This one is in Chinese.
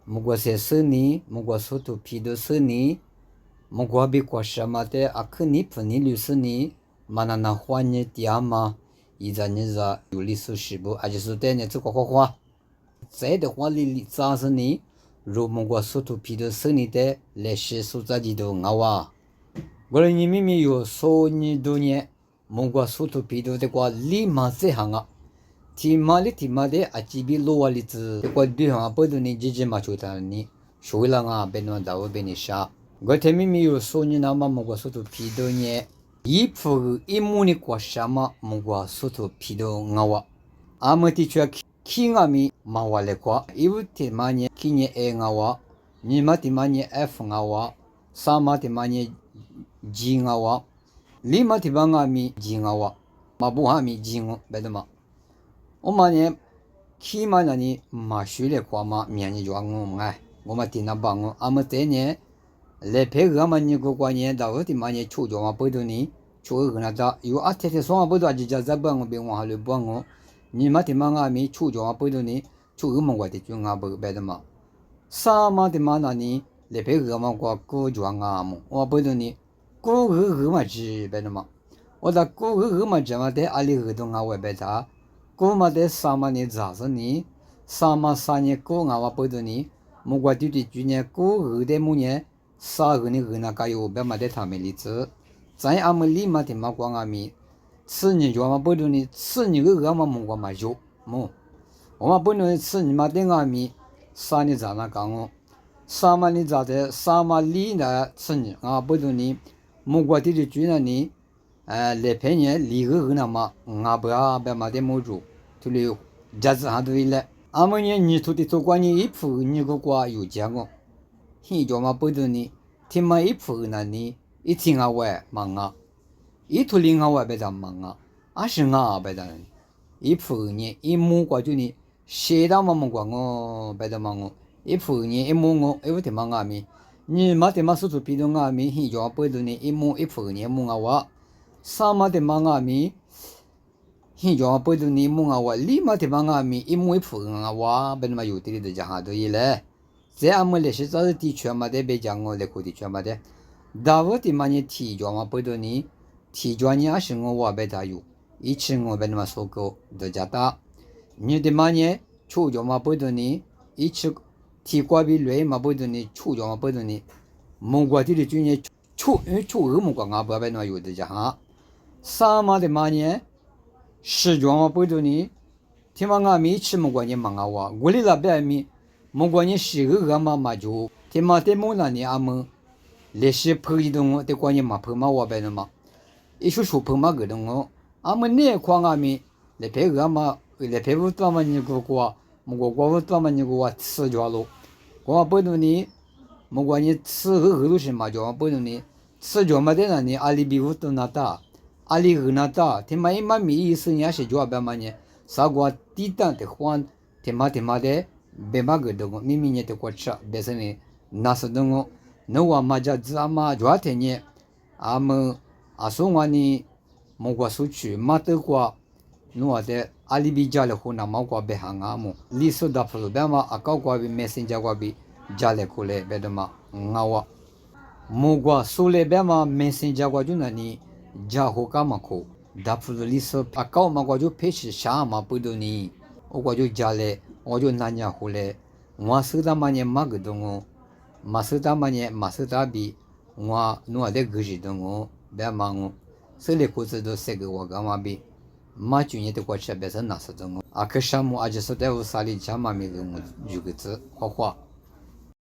木瓜些是你，木瓜苏图皮的是你，木瓜比瓜什么的阿克尼普尼律是你，嘛那花呢点嘛，一在你在有历史时不，而且是带呢这个花，在的话里咋是你，如木瓜苏图皮的是你的，来是苏在的都我哇，我来你明明有说你多年，木瓜苏图皮的话立马这行啊。提马的阿基比罗瓦里子，这个对象不都你姐姐嘛就他你，说了啊，别弄到我别你傻。我前面没有说你那么木瓜苏图皮多呢，一副一模的瓜什么木瓜苏图皮多我哇，阿么的确去阿咪嘛哇来瓜，一副提马呢去呢 A 我哇，你嘛提马呢 F 我哇，三嘛提马呢 G 我哇，里嘛提马阿咪 G 我哇，嘛不阿咪 G 我，别的嘛。我嘛呢，起码那里嘛学了话嘛，面你就我们哎，我嘛听那帮我，阿么这呢，来配合嘛你个关键到底嘛呢，出脚嘛不多呢，出个那咋有啊天天说话不多，就叫在帮我别往下来帮我，你嘛听嘛阿咪出脚嘛不多呢，出个么我的就俺不别的嘛，啥嘛的嘛那里来配合嘛个古脚俺么，我不多呢，古个嘛是别的嘛，我在古个嘛这嘛的阿里个都俺我别的。古嘛的三嘛呢咋子呢？三嘛三年古俺话不多呢，木瓜丢的去年古二的木年，三个呢二那个有别嘛的他们例子，咱俺们立马的嘛光俺们，次年就嘛不多呢，次年个俺嘛木瓜嘛有木，我嘛不能次年嘛的俺们，三年咋那讲哦，三嘛呢咋的？三嘛里呢次年俺不多呢，木瓜丢的去年呢。来陪你离个那么，俺不要别嘛的么住，就里家子还多一来。俺们呢，你土地做关你一铺，你个瓜有讲哦，你叫嘛不多呢，听嘛一铺那呢，一听啊喂忙啊，一土里啊喂别咋忙啊，俺是俺别咋，一铺呢一亩瓜就呢，谁当嘛么瓜我别咋忙哦，一铺呢一亩我，哎我听嘛俺咪，你嘛听嘛叔叔比到俺咪，你叫嘛不多呢，一亩一铺呢一亩啊哇。三嘛的嘛阿咪，现在不都你木啊哇，里嘛的嘛阿咪，一木一铺啊哇，本嘛有的的讲哈都伊嘞，这俺们那些早地区嘛的别讲我来过地区嘛的，大我的嘛呢提着嘛不都你，提着你也是我哇别大有，一起我别嘛说过都加大，你的嘛呢，出着嘛不都你，一起提瓜比累嘛不都你，出着嘛不都你，木瓜地的就呢出二木瓜啊不别嘛有的讲哈。三嘛的嘛呢，十庄嘛不多呢，听嘛俺们吃木瓜呢忙啊哇，我哩那边咪木瓜呢十个嘛就，听嘛的木那呢俺们那些朋友东的关呢嘛朋嘛我边的嘛，一说说朋嘛个东哦，俺们那块俺们来配个嘛，来配不多嘛你个瓜，木瓜瓜不多嘛你个哇吃着了，瓜不多呢，木瓜呢吃个都是嘛叫不多呢，吃着嘛的那呢阿里比不多那大。阿里个那大，天嘛一嘛米意思也是就别嘛呢，啥个地当的换，天嘛的，别嘛个东，咪咪呢的过吃，别是呢，那是东，那我嘛家子阿嘛就阿天呢，阿么阿说我呢，莫个出去嘛得过，我的阿里比家里湖南嘛个别行阿么，历史的不是别嘛阿搞个比没生家个比家里过来别的嘛，我，莫个苏来别嘛没生家个就那里。家伙干嘛苦？大铺子里头啊，搞嘛我就配起啥嘛不多呢？我就家里，我就拿家回来，我手上嘛呢嘛个东哦，嘛手上嘛呢嘛手上比我弄的个是东哦，别忙哦，手里裤子都塞给我干嘛比，嘛就你的过去别是那是东哦，啊可什么啊就是在屋啥里家嘛没给我就个子花花。